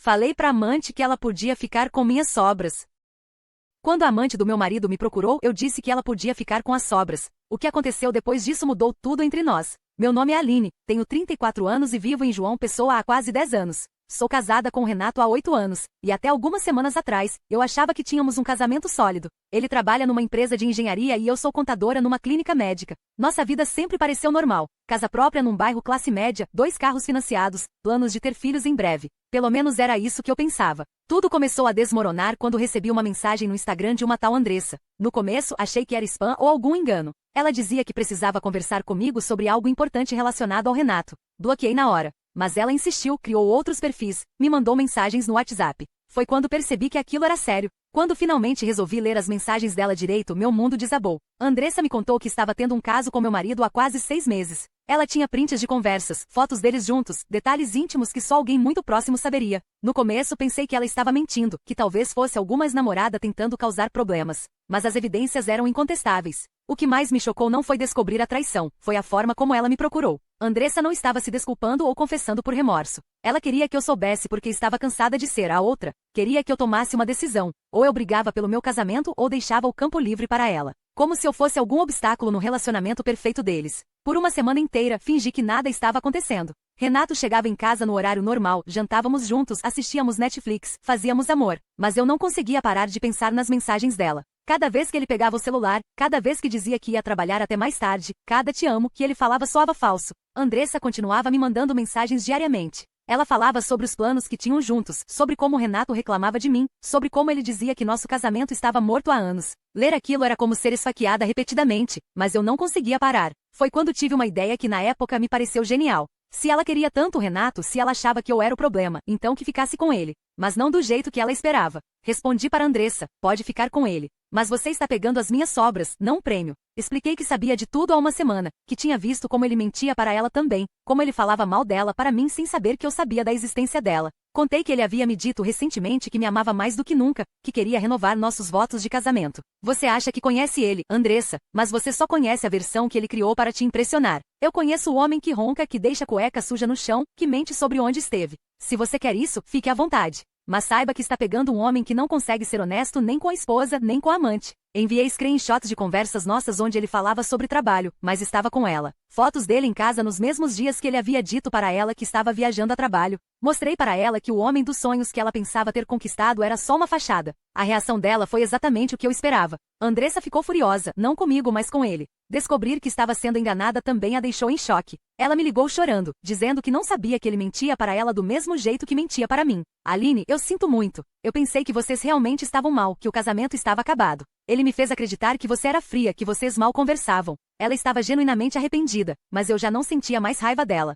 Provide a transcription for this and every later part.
Falei pra amante que ela podia ficar com minhas sobras. Quando a amante do meu marido me procurou, eu disse que ela podia ficar com as sobras. O que aconteceu depois disso mudou tudo entre nós. Meu nome é Aline, tenho 34 anos e vivo em João Pessoa há quase 10 anos. Sou casada com o Renato há 8 anos, e até algumas semanas atrás, eu achava que tínhamos um casamento sólido. Ele trabalha numa empresa de engenharia e eu sou contadora numa clínica médica. Nossa vida sempre pareceu normal. Casa própria num bairro classe média, 2 carros financiados, planos de ter filhos em breve. Pelo menos era isso que eu pensava. Tudo começou a desmoronar quando recebi uma mensagem no Instagram de uma tal Andressa. No começo, achei que era spam ou algum engano. Ela dizia que precisava conversar comigo sobre algo importante relacionado ao Renato. Bloqueei na hora. Mas ela insistiu, criou outros perfis, me mandou mensagens no WhatsApp. Foi quando percebi que aquilo era sério. Quando finalmente resolvi ler as mensagens dela direito, meu mundo desabou. Andressa me contou que estava tendo um caso com meu marido há quase 6 meses. Ela tinha prints de conversas, fotos deles juntos, detalhes íntimos que só alguém muito próximo saberia. No começo pensei que ela estava mentindo, que talvez fosse alguma ex-namorada tentando causar problemas. Mas as evidências eram incontestáveis. O que mais me chocou não foi descobrir a traição, foi a forma como ela me procurou. Andressa não estava se desculpando ou confessando por remorso. Ela queria que eu soubesse porque estava cansada de ser a outra. Queria que eu tomasse uma decisão. Ou eu brigava pelo meu casamento ou deixava o campo livre para ela. Como se eu fosse algum obstáculo no relacionamento perfeito deles. Por uma semana inteira, fingi que nada estava acontecendo. Renato chegava em casa no horário normal, jantávamos juntos, assistíamos Netflix, fazíamos amor. Mas eu não conseguia parar de pensar nas mensagens dela. Cada vez que ele pegava o celular, cada vez que dizia que ia trabalhar até mais tarde, cada te amo que ele falava soava falso. Andressa continuava me mandando mensagens diariamente. Ela falava sobre os planos que tinham juntos, sobre como Renato reclamava de mim, sobre como ele dizia que nosso casamento estava morto há anos. Ler aquilo era como ser esfaqueada repetidamente, mas eu não conseguia parar. Foi quando tive uma ideia que na época me pareceu genial. Se ela queria tanto o Renato, se ela achava que eu era o problema, então que ficasse com ele. Mas não do jeito que ela esperava. Respondi para Andressa, pode ficar com ele. Mas você está pegando as minhas sobras, não um prêmio. Expliquei que sabia de tudo há uma semana, que tinha visto como ele mentia para ela também, como ele falava mal dela para mim sem saber que eu sabia da existência dela. Contei que ele havia me dito recentemente que me amava mais do que nunca, que queria renovar nossos votos de casamento. Você acha que conhece ele, Andressa, mas você só conhece a versão que ele criou para te impressionar. Eu conheço o homem que ronca, que deixa a cueca suja no chão, que mente sobre onde esteve. Se você quer isso, fique à vontade. Mas saiba que está pegando um homem que não consegue ser honesto nem com a esposa, nem com a amante. Enviei screenshots de conversas nossas onde ele falava sobre trabalho, mas estava com ela. Fotos dele em casa nos mesmos dias que ele havia dito para ela que estava viajando a trabalho. Mostrei para ela que o homem dos sonhos que ela pensava ter conquistado era só uma fachada. A reação dela foi exatamente o que eu esperava. Andressa ficou furiosa, não comigo, mas com ele. Descobrir que estava sendo enganada também a deixou em choque. Ela me ligou chorando, dizendo que não sabia que ele mentia para ela do mesmo jeito que mentia para mim. Aline, eu sinto muito. Eu pensei que vocês realmente estavam mal, que o casamento estava acabado. Ele me fez acreditar que você era fria, que vocês mal conversavam. Ela estava genuinamente arrependida, mas eu já não sentia mais raiva dela.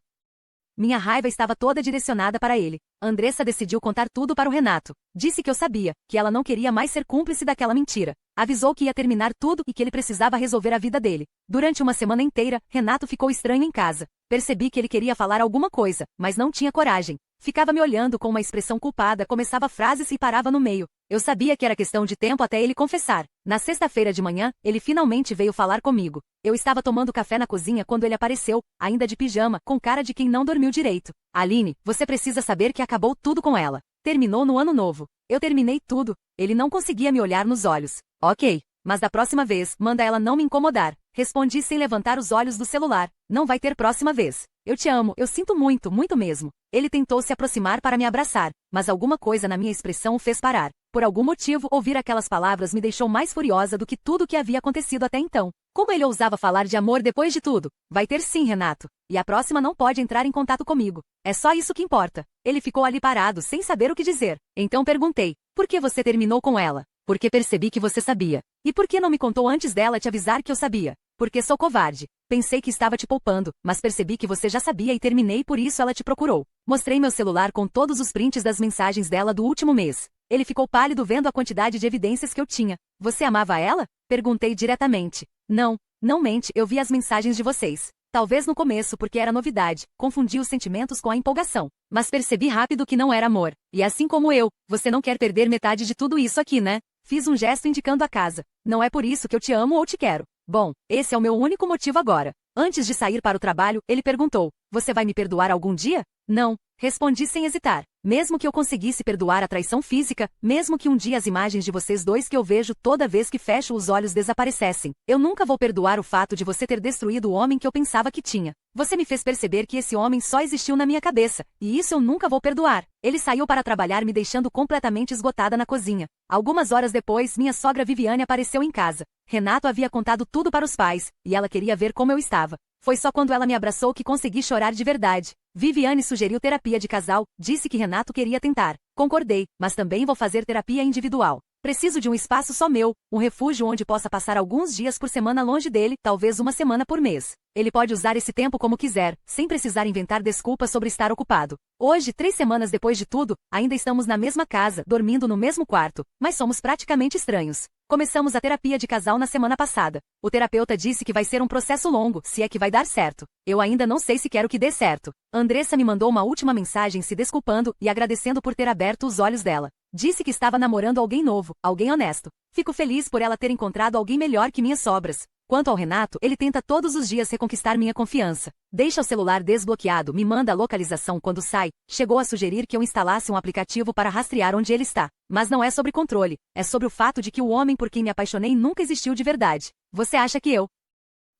Minha raiva estava toda direcionada para ele. Andressa decidiu contar tudo para o Renato. Disse que eu sabia, que ela não queria mais ser cúmplice daquela mentira. Avisou que ia terminar tudo e que ele precisava resolver a vida dele. Durante uma semana inteira, Renato ficou estranho em casa. Percebi que ele queria falar alguma coisa, mas não tinha coragem. Ficava me olhando com uma expressão culpada, começava frases e parava no meio. Eu sabia que era questão de tempo até ele confessar. Na sexta-feira de manhã, ele finalmente veio falar comigo. Eu estava tomando café na cozinha quando ele apareceu, ainda de pijama, com cara de quem não dormiu direito. Aline, você precisa saber que acabou tudo com ela. Terminou no ano novo. Eu terminei tudo. Ele não conseguia me olhar nos olhos. Ok, mas da próxima vez, manda ela não me incomodar. Respondi sem levantar os olhos do celular. Não vai ter próxima vez. Eu te amo, eu sinto muito, muito mesmo. Ele tentou se aproximar para me abraçar, mas alguma coisa na minha expressão o fez parar. Por algum motivo, ouvir aquelas palavras me deixou mais furiosa do que tudo que havia acontecido até então. Como ele ousava falar de amor depois de tudo? Vai ter sim, Renato. E a próxima não pode entrar em contato comigo. É só isso que importa. Ele ficou ali parado, sem saber o que dizer. Então perguntei, por que você terminou com ela? Porque percebi que você sabia. E por que não me contou antes dela te avisar que eu sabia? Porque sou covarde. Pensei que estava te poupando, mas percebi que você já sabia e terminei, por isso ela te procurou. Mostrei meu celular com todos os prints das mensagens dela do último mês. Ele ficou pálido vendo a quantidade de evidências que eu tinha. Você amava ela? Perguntei diretamente. Não, não mente, eu vi as mensagens de vocês. Talvez no começo porque era novidade, confundi os sentimentos com a empolgação. Mas percebi rápido que não era amor. E assim como eu, você não quer perder metade de tudo isso aqui, né? Fiz um gesto indicando a casa. Não é por isso que eu te amo ou te quero. Bom, esse é o meu único motivo agora. Antes de sair para o trabalho, ele perguntou, Você vai me perdoar algum dia? Não, respondi sem hesitar. Mesmo que eu conseguisse perdoar a traição física, mesmo que um dia as imagens de vocês dois que eu vejo toda vez que fecho os olhos desaparecessem, eu nunca vou perdoar o fato de você ter destruído o homem que eu pensava que tinha. Você me fez perceber que esse homem só existiu na minha cabeça, e isso eu nunca vou perdoar. Ele saiu para trabalhar me deixando completamente esgotada na cozinha. Algumas horas depois, minha sogra Viviane apareceu em casa. Renato havia contado tudo para os pais, e ela queria ver como eu estava. Foi só quando ela me abraçou que consegui chorar de verdade. Viviane sugeriu terapia de casal, disse que Renato queria tentar. Concordei, mas também vou fazer terapia individual. Preciso de um espaço só meu, um refúgio onde possa passar alguns dias por semana longe dele, talvez uma semana por mês. Ele pode usar esse tempo como quiser, sem precisar inventar desculpas sobre estar ocupado. Hoje, 3 semanas depois de tudo, ainda estamos na mesma casa, dormindo no mesmo quarto, mas somos praticamente estranhos. Começamos a terapia de casal na semana passada. O terapeuta disse que vai ser um processo longo, se é que vai dar certo. Eu ainda não sei se quero que dê certo. Andressa me mandou uma última mensagem se desculpando e agradecendo por ter aberto os olhos dela. Disse que estava namorando alguém novo, alguém honesto. Fico feliz por ela ter encontrado alguém melhor que minhas sobras. Quanto ao Renato, ele tenta todos os dias reconquistar minha confiança. Deixa o celular desbloqueado, me manda a localização quando sai, chegou a sugerir que eu instalasse um aplicativo para rastrear onde ele está. Mas não é sobre controle, é sobre o fato de que o homem por quem me apaixonei nunca existiu de verdade. Você acha que eu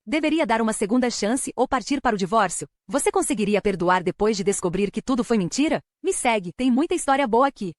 deveria dar uma segunda chance ou partir para o divórcio? Você conseguiria perdoar depois de descobrir que tudo foi mentira? Me segue, tem muita história boa aqui.